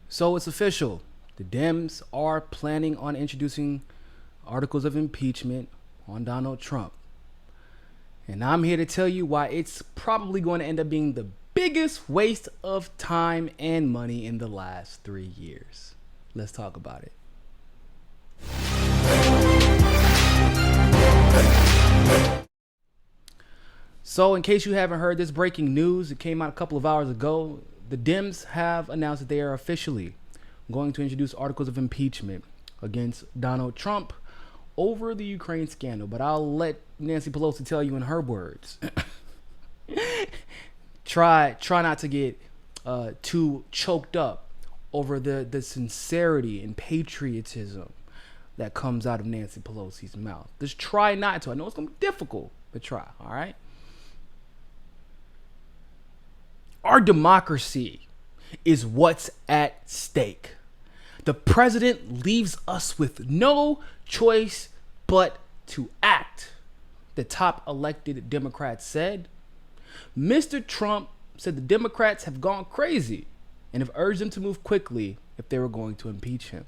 So it's official. The Dems are planning on introducing articles of impeachment on Donald Trump. And I'm here to tell you why it's probably going to end up being the biggest waste of time and money in the last 3 years. Let's talk about it. So, in case you haven't heard this breaking news, it came out a couple of hours ago. The Dems have announced that they are officially going to introduce articles of impeachment against Donald Trump over the Ukraine scandal. But I'll let Nancy Pelosi tell you in her words. try not to get too choked up over the sincerity and patriotism that comes out of Nancy Pelosi's mouth. Just try not to. I know it's going to be difficult, but try, all right? Our democracy is what's at stake. The president leaves us with no choice but to act, the top elected Democrats said. Mr. Trump said the Democrats have gone crazy and have urged them to move quickly if they were going to impeach him.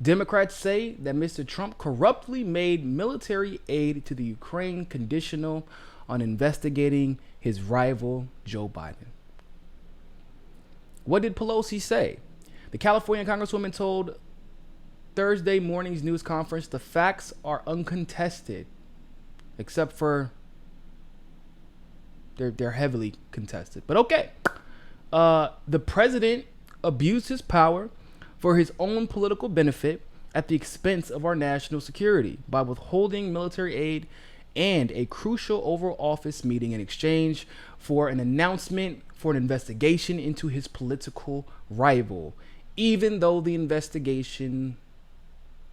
Democrats say that Mr. Trump corruptly made military aid to the Ukraine conditional on investigating his rival, Joe Biden. What did Pelosi say? The California Congresswoman told Thursday morning's news conference the facts are uncontested, except for they're heavily contested. But okay. The president abused his power for his own political benefit at the expense of our national security by withholding military aid and a crucial Oval Office meeting in exchange for an announcement for an investigation into his political rival, even though the investigation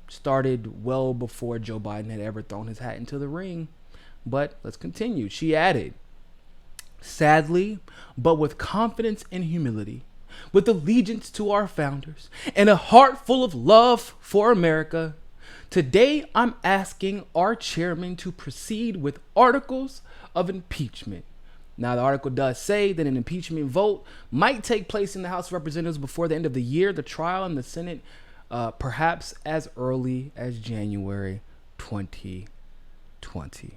started well before Joe Biden had ever thrown his hat into the ring. But let's continue. She added, sadly, but with confidence and humility, with allegiance to our founders and a heart full of love for America, today I'm asking our chairman to proceed with articles of impeachment. Now, the article does say that an impeachment vote might take place in the House of Representatives before the end of the year, the trial in the Senate perhaps as early as January 2020.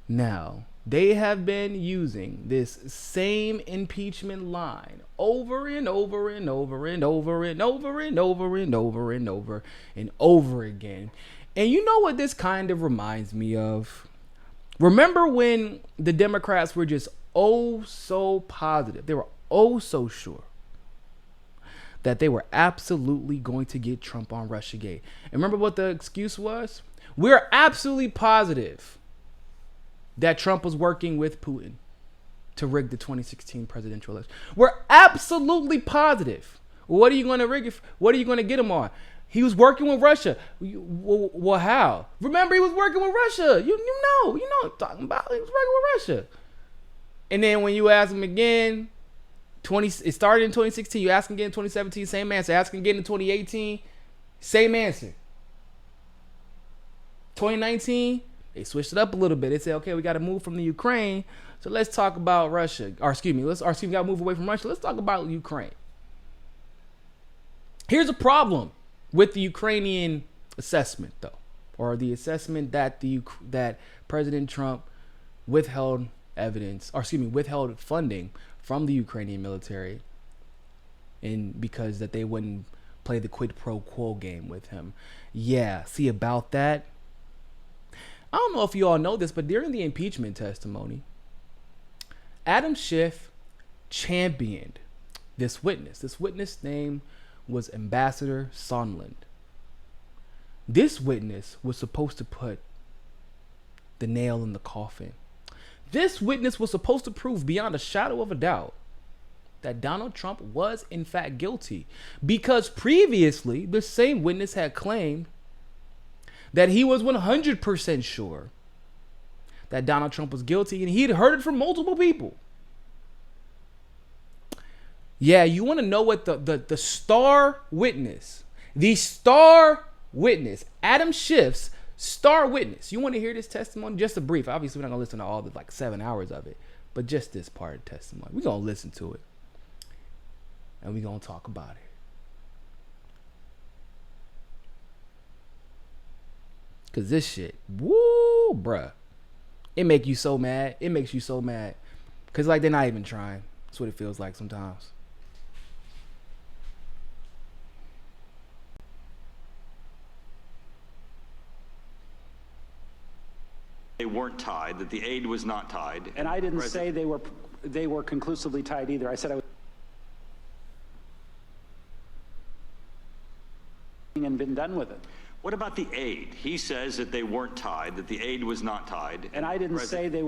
Now, they have been using this same impeachment line over and over and over and over and over and over and over and over and over again. And you know what this kind of reminds me of? Remember when the Democrats were just oh so positive, they were oh so sure that they were absolutely going to get Trump on Russiagate. And remember what the excuse was? We're absolutely positive that Trump was working with Putin to rig the 2016 presidential election. We're absolutely positive. What are you going to rig it? What are you going to get him on? He was working with Russia. Well, how? Remember, he was working with Russia. You know what I'm talking about. He was working with Russia. And then when you ask him again, it started in 2016. You ask him again in 2017, same answer. Ask him again in 2018, same answer. 2019, they switched it up a little bit. They said, okay, we got to move from the Ukraine. So let's talk about Russia. We got to move away from Russia. Let's talk about Ukraine. Here's a problem with the Ukrainian assessment, though, or the assessment that that President Trump withheld funding from the Ukrainian military, and because that they wouldn't play the quid pro quo game with him. Yeah, see about that. I don't know if you all know this, but during the impeachment testimony, Adam Schiff championed this witness. This witness' name was Ambassador Sondland. This witness was supposed to put the nail in the coffin. This witness was supposed to prove beyond a shadow of a doubt that Donald Trump was in fact guilty, because previously the same witness had claimed that he was 100% sure that Donald Trump was guilty, and he'd heard it from multiple people. Yeah, you want to know what the star witness, Adam Schiff's star witness. You want to hear this testimony? Just a brief. Obviously, we're not going to listen to all the 7 hours of it, but just this part of the testimony. We're going to listen to it. and we're going to talk about it. Because this shit, woo, bruh. It make you so mad. It makes you so mad. Because, like, they're not even trying. That's what it feels like sometimes. They weren't tied, that the aid was not tied. And I didn't say they were conclusively tied either. I said I was and been done with it. What about the aid? He says that they weren't tied, that the aid was not tied. And I didn't say they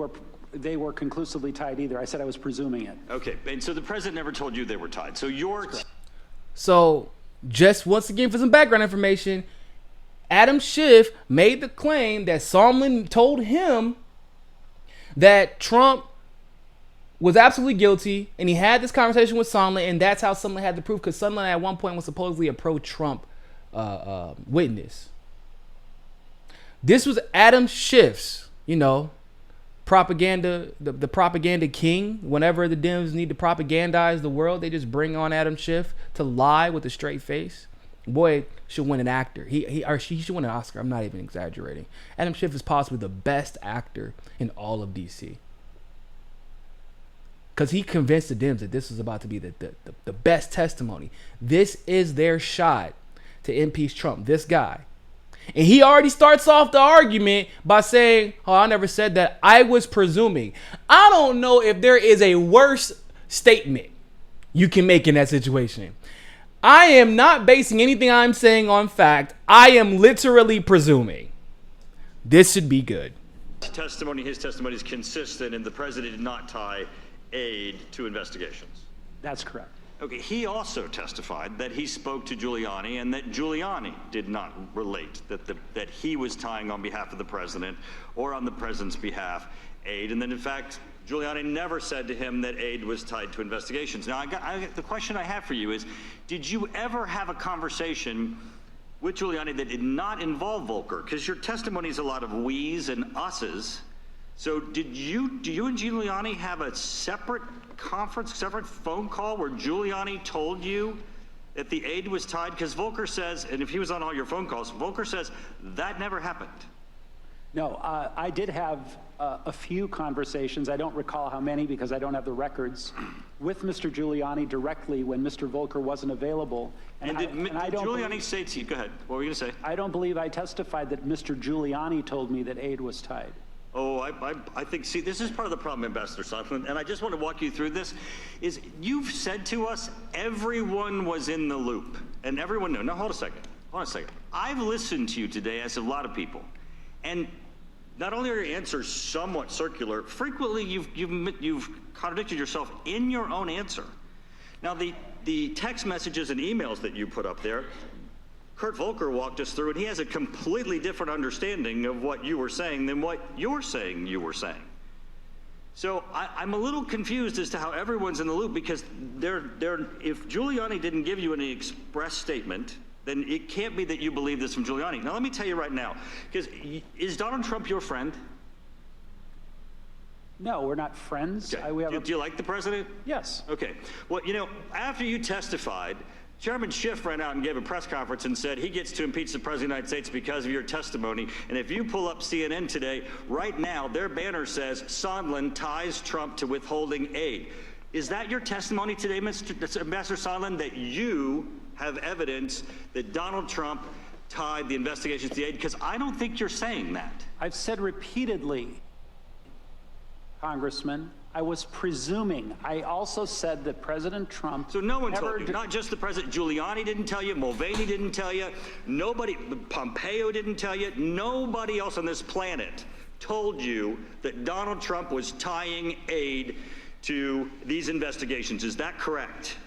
were conclusively tied either. I said I was presuming it. Okay, and so the president never told you they were tied. So you're... So, just once again for some background information, Adam Schiff made the claim that Sondland told him that Trump was absolutely guilty, and he had this conversation with Sondland, and that's how Sondland had the proof, because Sondland at one point was supposedly a pro-Trump witness. This was Adam Schiff's, propaganda, the propaganda king. Whenever the Dems need to propagandize the world, they just bring on Adam Schiff to lie with a straight face. Boy should win an actor. He should win an Oscar. I'm not even exaggerating. Adam Schiff is possibly the best actor in all of DC. Because he convinced the Dems that this was about to be the best testimony. This is their shot to impeach Trump, this guy. And he already starts off the argument by saying, oh, I never said that. I was presuming. I don't know if there is a worse statement you can make in that situation. I am not basing anything I'm saying on fact. I am literally presuming. This should be good. His testimony is consistent, and the president did not tie aid to investigations. That's correct. Okay, he also testified that he spoke to Giuliani and that Giuliani did not relate that he was tying on behalf of the president or on the president's behalf aid, and that in fact Giuliani never said to him that aid was tied to investigations. Now, the question I have for you is, did you ever have a conversation with Giuliani that did not involve Volker? Because your testimony is a lot of we's and us's. So do you and Giuliani have a separate conference, separate phone call where Giuliani told you that the aid was tied? Because Volker says, and if he was on all your phone calls, Volker says that never happened. No, I did have a few conversations. I don't recall how many because I don't have the records with Mr. Giuliani directly when Mr. Volker wasn't available. And did Giuliani say to you, go ahead, what were you going to say? I don't believe I testified that Mr. Giuliani told me that aid was tied. Oh, I think, see, this is part of the problem, Ambassador Sondland, and I just want to walk you through this, is you've said to us everyone was in the loop, and everyone knew. Now, hold on a second. I've listened to you today, as a lot of people, and not only are your answers somewhat circular, frequently you've contradicted yourself in your own answer. Now, the text messages and emails that you put up there, Kurt Volker walked us through, and he has a completely different understanding of what you were saying than what you're saying you were saying. So I'm a little confused as to how everyone's in the loop, because if Giuliani didn't give you any express statement, then it can't be that you believe this from Giuliani. Now, let me tell you right now, because is Donald Trump your friend? No, we're not friends. Okay. Do you like the president? Yes. Okay. Well, after you testified, Chairman Schiff ran out and gave a press conference and said he gets to impeach the President of the United States because of your testimony. And if you pull up CNN today, right now, their banner says Sondland ties Trump to withholding aid. Is that your testimony today, Ambassador Sondland, that you have evidence that Donald Trump tied the investigations to the aid? Because I don't think you're saying that. I've said repeatedly, Congressman, I was presuming. I also said that President Trump... So no one told you, not just the president. Giuliani didn't tell you, Mulvaney didn't tell you, nobody, Pompeo didn't tell you, nobody else on this planet told you that Donald Trump was tying aid to these investigations. Is that correct?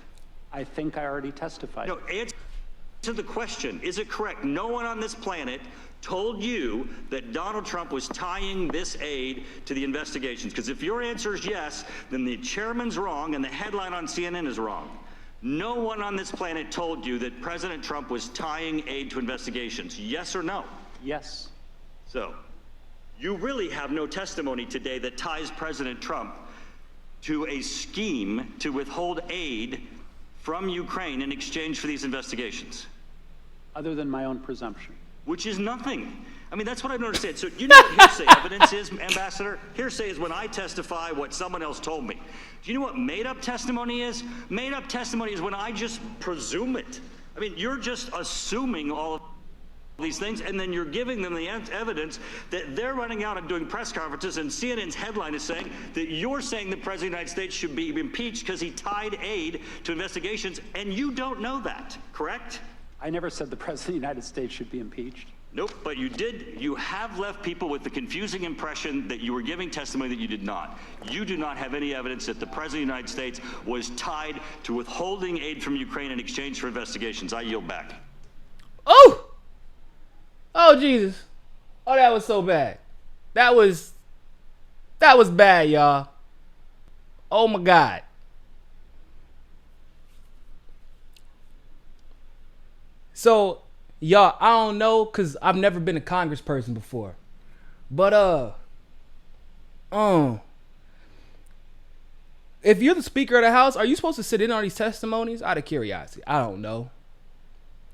I think I already testified. No, answer the question. Is it correct? No one on this planet told you that Donald Trump was tying this aid to the investigations? Because if your answer is yes, then the chairman's wrong and the headline on CNN is wrong. No one on this planet told you that President Trump was tying aid to investigations. Yes or no? Yes. So, you really have no testimony today that ties President Trump to a scheme to withhold aid from Ukraine in exchange for these investigations? Other than my own presumption. Which is nothing. I mean, that's what I don't understand. So you know what hearsay evidence is, Ambassador? Hearsay is when I testify what someone else told me. Do you know what made-up testimony is? Made-up testimony is when I just presume it. I mean, you're just assuming all of these things, and then you're giving them the evidence that they're running out and doing press conferences, and CNN's headline is saying that you're saying the President of the United States should be impeached because he tied aid to investigations, and you don't know that, correct? I never said the President of the United States should be impeached. Nope, but you did. You have left people with the confusing impression that you were giving testimony that you did not. You do not have any evidence that the President of the United States was tied to withholding aid from Ukraine in exchange for investigations. I yield back. Oh! Oh, Jesus. Oh, that was so bad. That was bad, y'all. Oh, my God. So, y'all, I don't know, because I've never been a congressperson before. But, if you're the Speaker of the House, are you supposed to sit in on these testimonies? Out of curiosity. I don't know.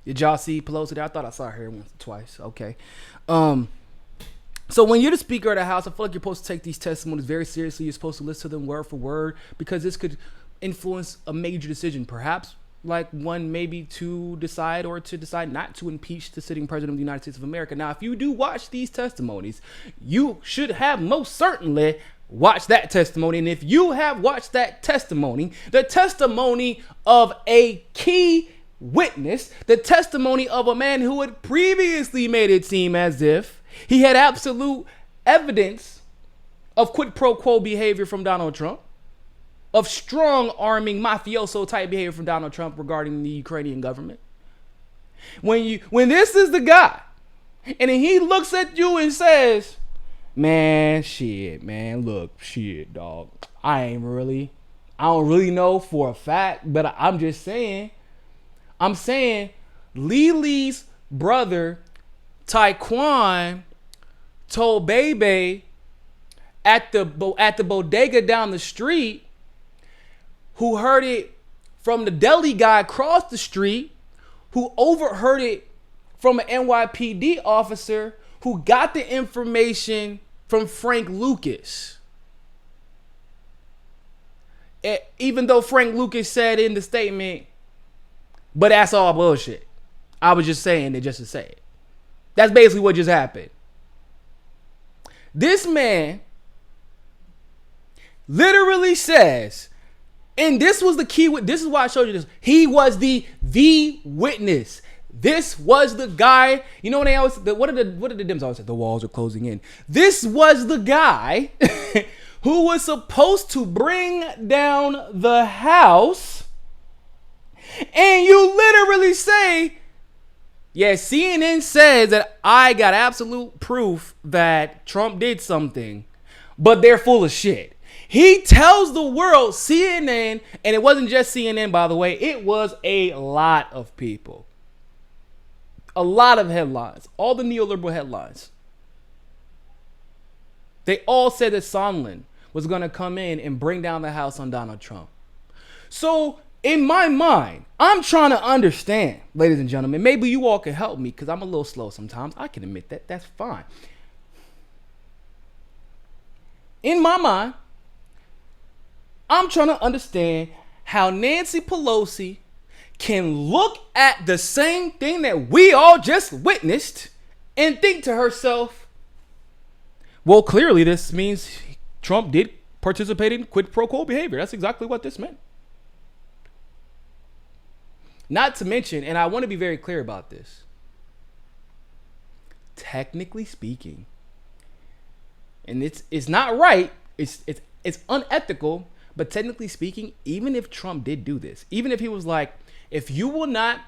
Did y'all see Pelosi there? I thought I saw her once or twice. Okay. So when you're the Speaker of the House, I feel like you're supposed to take these testimonies very seriously. You're supposed to listen to them word for word, because this could influence a major decision. Perhaps like one maybe to decide or to decide not to impeach the sitting President of the United States of America. Now, if you do watch these testimonies, you should have most certainly watched that testimony. And if you have watched that testimony, the testimony of a key witness, the testimony of a man who had previously made it seem as if he had absolute evidence of quid pro quo behavior from Donald Trump, of strong arming mafioso type behavior from Donald Trump regarding the Ukrainian government. When this is the guy, and then he looks at you and says, man, look, dog, I don't really know for a fact, but I'm just saying, Lili's brother, Taekwon, told Bebe at the bodega down the street, who heard it from the deli guy across the street, who overheard it from an NYPD officer, who got the information from Frank Lucas. Even though Frank Lucas said in the statement, but that's all bullshit. I was just saying it just to say it. That's basically what just happened. This man literally says, and this was the key. This is why I showed you this. He was the witness. This was the guy. You know when they always, what did the Dems always say? The walls are closing in. This was the guy who was supposed to bring down the house. And you literally say, yeah, CNN says that I got absolute proof that Trump did something, but they're full of shit. He tells the world, CNN, and it wasn't just CNN, by the way, it was a lot of people. A lot of headlines, all the neoliberal headlines. They all said that Sondland was going to come in and bring down the house on Donald Trump. So in my mind, I'm trying to understand, ladies and gentlemen, maybe you all can help me because I'm a little slow sometimes. I can admit that. That's fine. In my mind, I'm trying to understand how Nancy Pelosi can look at the same thing that we all just witnessed and think to herself, well, clearly this means Trump did participate in quid pro quo behavior. That's exactly what this meant. Not to mention, and I want to be very clear about this, technically speaking, and it's not right, it's unethical, but technically speaking, even if Trump did do this, even if he was like, if you will not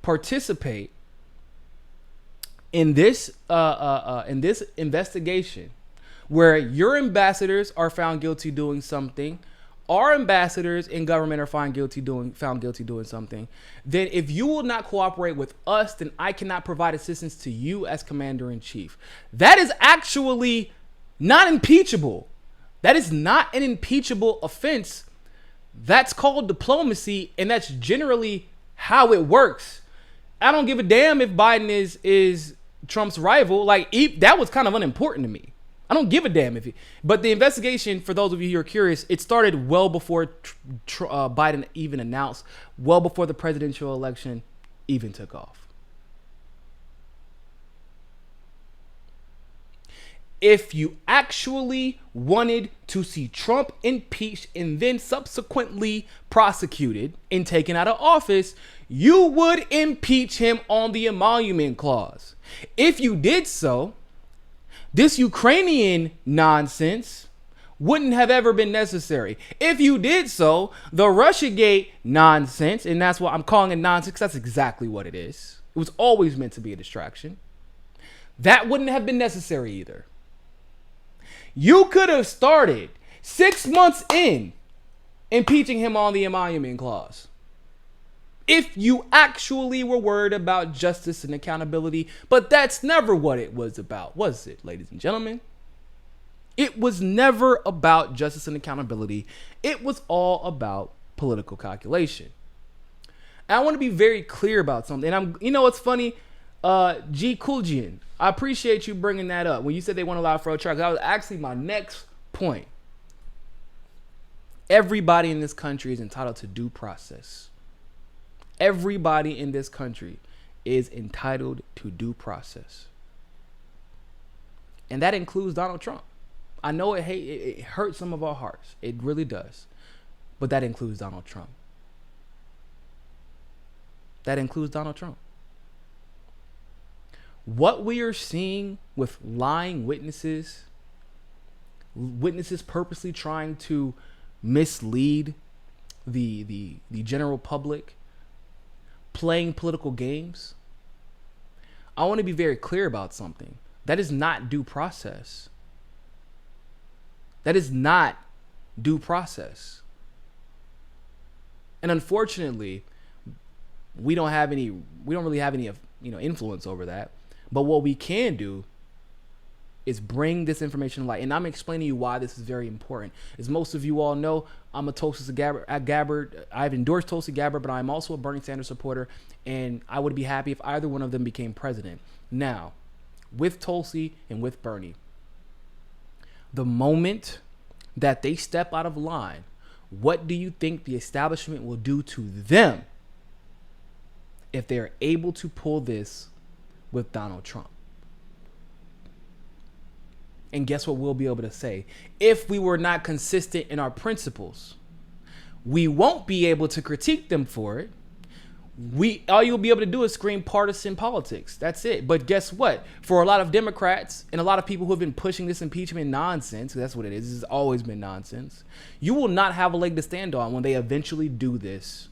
participate in this investigation where your ambassadors are found guilty doing something, our ambassadors in government are found guilty doing something, then if you will not cooperate with us, then I cannot provide assistance to you as commander-in-chief. That is actually not impeachable. That is not an impeachable offense. That's called diplomacy, and that's generally how it works. I don't give a damn if Biden is Trump's rival. Like, that was kind of unimportant to me. I don't give a damn if he. But the investigation, for those of you who are curious, it started well before Biden even announced, well before the presidential election even took off. If you actually wanted to see Trump impeached and then subsequently prosecuted and taken out of office, you would impeach him on the emolument clause. If you did so, this Ukrainian nonsense wouldn't have ever been necessary. If you did so, the Russiagate nonsense, and that's what I'm calling it nonsense, that's exactly what it is. It was always meant to be a distraction. That wouldn't have been necessary either. You could have started 6 months in impeaching him on the emolument clause. If you actually were worried about justice and accountability, but that's never what it was about, was it, ladies and gentlemen? It was never about justice and accountability. It was all about political calculation. And I want to be very clear about something. And it's funny, G. Kuljian, I appreciate you bringing that up. When you said they won't allow fraud charges, that was actually my next point. Everybody in this country is entitled to due process. Everybody in this country is entitled to due process. And that includes Donald Trump. I know it hurts some of our hearts. It really does. But that includes Donald Trump. That includes Donald Trump. What we are seeing with lying witnesses purposely trying to mislead the general public, playing political games. I want to be very clear about something. That is not due process. That is not due process. And unfortunately, we don't really have any influence over that. But what we can do is bring this information to light. And I'm explaining to you why this is very important. As most of you all know, I'm a Tulsi Gabbard. I've endorsed Tulsi Gabbard, but I'm also a Bernie Sanders supporter. And I would be happy if either one of them became president. Now, with Tulsi and with Bernie, the moment that they step out of line, what do you think the establishment will do to them if they're able to pull this with Donald Trump? And guess what we'll be able to say? If we were not consistent in our principles, we won't be able to critique them for it. All you'll be able to do is scream partisan politics. That's it. But guess what? For a lot of Democrats and a lot of people who have been pushing this impeachment nonsense, that's what it is. This has always been nonsense. You will not have a leg to stand on when they eventually do this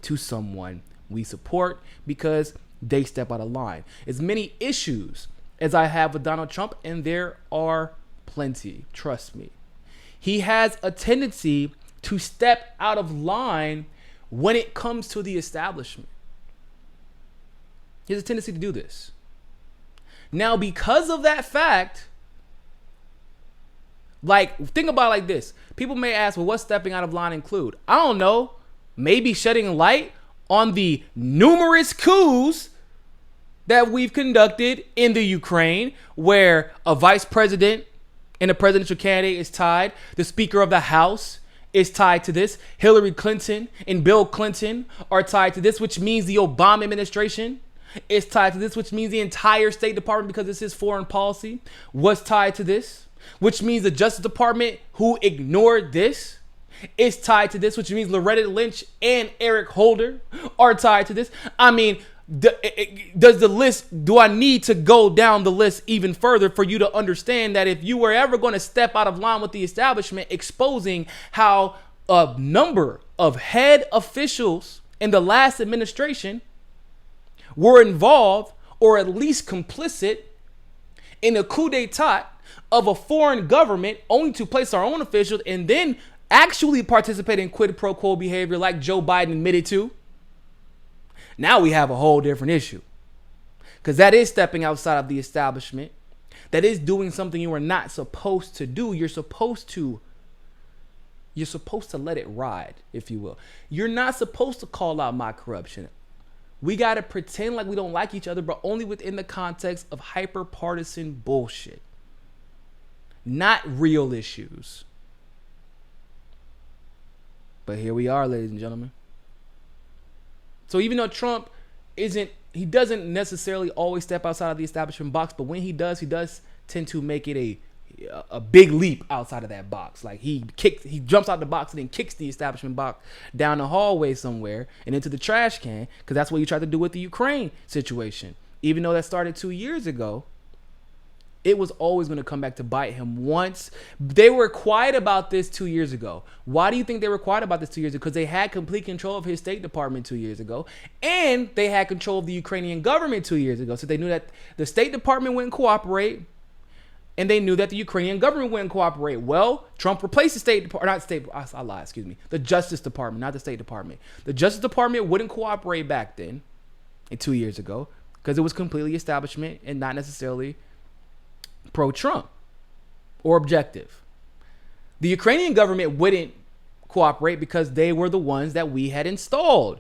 to someone we support because they step out of line. As many issues as I have with Donald Trump, and there are plenty, trust me, he has a tendency to step out of line when it comes to the establishment. He has a tendency to do this. Now, because of that fact, think about it like this. People may ask, well, what's stepping out of line include? I don't know. Maybe shedding light on the numerous coups that we've conducted in the Ukraine, where a vice president and a presidential candidate is tied. The Speaker of the House is tied to this. Hillary Clinton and Bill Clinton are tied to this, which means the Obama administration is tied to this, which means the entire State Department, because this is foreign policy, was tied to this, which means the Justice Department, who ignored this, is tied to this, which means Loretta Lynch and Eric Holder are tied to this. I mean, do I need to go down the list even further for you to understand that if you were ever going to step out of line with the establishment, exposing how a number of head officials in the last administration were involved or at least complicit in a coup d'etat of a foreign government only to place our own officials and then actually participate in quid pro quo behavior like Joe Biden admitted to, now we have a whole different issue. Because that is stepping outside of the establishment. That is doing something you are not supposed to do. You're supposed to You're supposed to let it ride, if you will. You're not supposed to call out my corruption. We got to pretend like we don't like each other, but only within the context of hyper-partisan bullshit. Not real issues. But here we are, ladies and gentlemen. So even though Trump he doesn't necessarily always step outside of the establishment box, but when he does tend to make it a big leap outside of that box. Like he jumps out the box and then kicks the establishment box down the hallway somewhere and into the trash can, because that's what he tried to do with the Ukraine situation. Even though that started 2 years ago, it was always going to come back to bite him once. They were quiet about this 2 years ago. Why do you think they were quiet about this 2 years ago? Because they had complete control of his State Department 2 years ago. And they had control of the Ukrainian government 2 years ago. So they knew that the State Department wouldn't cooperate. And they knew that the Ukrainian government wouldn't cooperate. Well, Trump replaced the State Department, the Justice Department, not the State Department. The Justice Department wouldn't cooperate back then, 2 years ago, because it was completely establishment and not necessarily pro-Trump or objective. The Ukrainian government wouldn't cooperate because they were the ones that we had installed.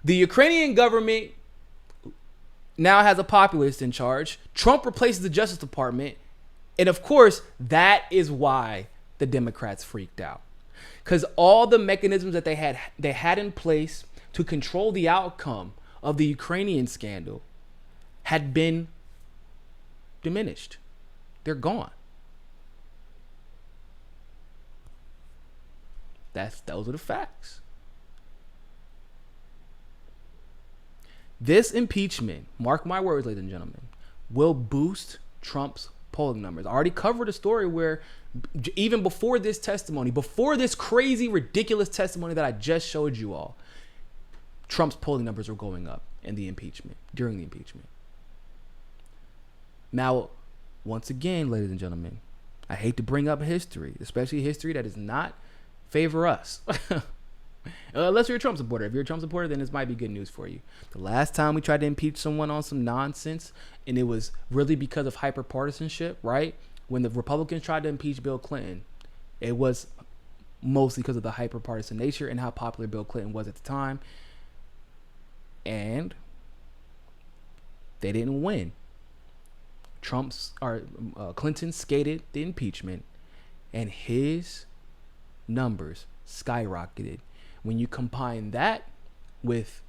The Ukrainian government now has a populist in charge. Trump replaces the Justice Department. And of course, that is why the Democrats freaked out. Because all the mechanisms that they had in place to control the outcome of the Ukrainian scandal had been diminished. They're gone. Those are the facts. This impeachment, mark my words, ladies and gentlemen, will boost Trump's polling numbers. I already covered a story where even before this testimony, before this crazy, ridiculous testimony that I just showed you all, Trump's polling numbers were going up during the impeachment. Now, once again, ladies and gentlemen, I hate to bring up history, especially history that does not favor us. Unless you're a Trump supporter. If you're a Trump supporter, then this might be good news for you. The last time we tried to impeach someone on some nonsense, and it was really because of hyper-partisanship, right? When the Republicans tried to impeach Bill Clinton, it was mostly because of the hyper-partisan nature and how popular Bill Clinton was at the time. And they didn't win. Clinton skated the impeachment, and his numbers skyrocketed. When you combine that with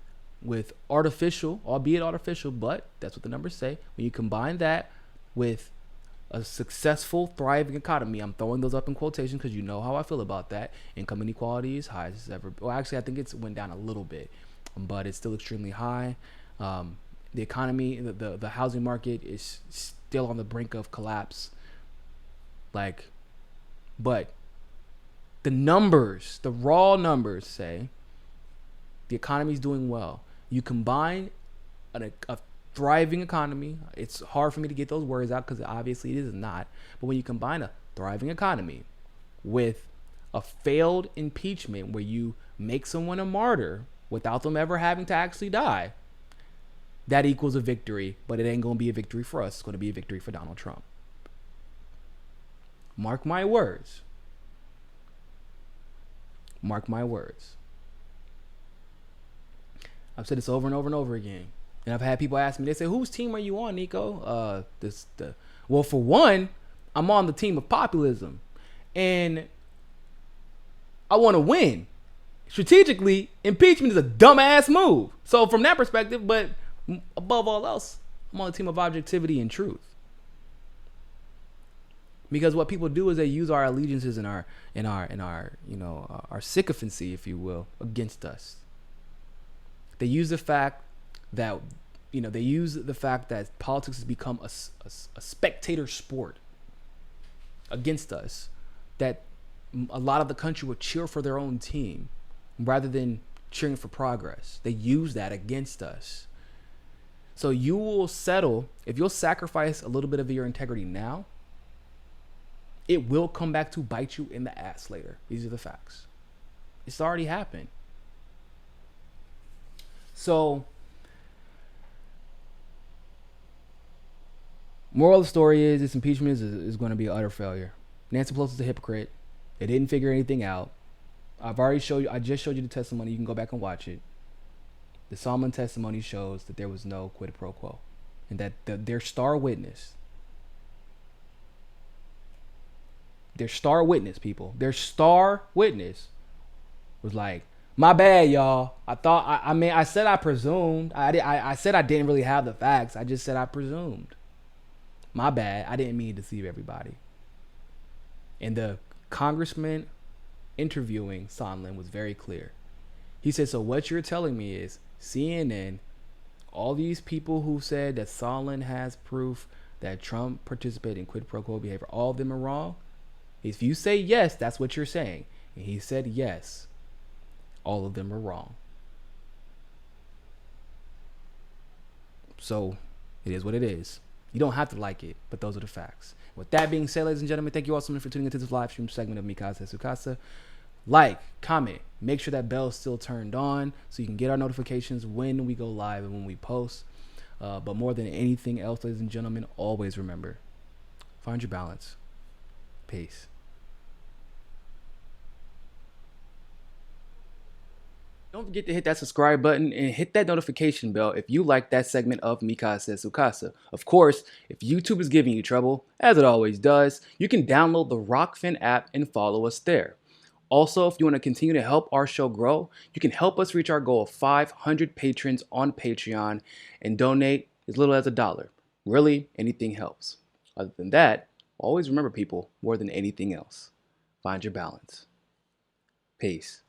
artificial, albeit artificial, but that's what the numbers say. When you combine that with a successful, thriving economy, I'm throwing those up in quotation because you know how I feel about that. Income inequality is high as it's ever. Well, actually, I think it's went down a little bit, but it's still extremely high. The economy, the housing market is still on the brink of collapse. But the numbers, the raw numbers say the economy is doing well. You combine a thriving economy. It's hard for me to get those words out because obviously it is not. But when you combine a thriving economy with a failed impeachment where you make someone a martyr without them ever having to actually die, that equals a victory. But it ain't going to be a victory for us. It's going to be a victory for Donald Trump. Mark my words. Mark my words. I've said this over and over and over again. And I've had people ask me, they say, whose team are you on, Niko? Well, for one, I'm on the team of populism. And I want to win. Strategically, impeachment is a dumbass move. So from that perspective, but above all else, I'm on the team of objectivity and truth. Because what people do is they use our allegiances and our sycophancy, if you will, against us. They use the fact that politics has become a spectator sport against us. That a lot of the country would cheer for their own team rather than cheering for progress. They use that against us. So you will settle if you'll sacrifice a little bit of your integrity now. It will come back to bite you in the ass later. These are the facts. It's already happened. So, moral of the story is this impeachment is going to be an utter failure. Nancy Pelosi is a hypocrite. They didn't figure anything out. I've already showed you. I just showed you the testimony. You can go back and watch it. The Solomon testimony shows that there was no quid pro quo, and that their star witness, people, their star witness was like, "My bad, y'all. I thought. I mean, I said I presumed. I said I didn't really have the facts. I just said I presumed. My bad. I didn't mean to deceive everybody." And the congressman interviewing Sondland was very clear. He said, "So what you're telling me is CNN, all these people who said that Sondland has proof that Trump participated in quid pro quo behavior, all of them are wrong? If you say yes, that's what you're saying." And he said yes, all of them are wrong. So it is what it is. You don't have to like it, but those are the facts. With that being said, ladies and gentlemen, thank you all so much for tuning into this live stream segment of Mikasa Sukasa. Like, comment, make sure that bell is still turned on so you can get our notifications when we go live and when we post. But more than anything else, ladies and gentlemen, always remember, find your balance. Peace. Don't forget to hit that subscribe button and hit that notification bell if you like that segment of Mikasa Sukasa. Of course, if YouTube is giving you trouble, as it always does, you can download the Rockfin app and follow us there. Also, if you want to continue to help our show grow, you can help us reach our goal of 500 patrons on Patreon and donate as little as $1. Really, anything helps. Other than that, always remember, people, more than anything else, find your balance. Peace.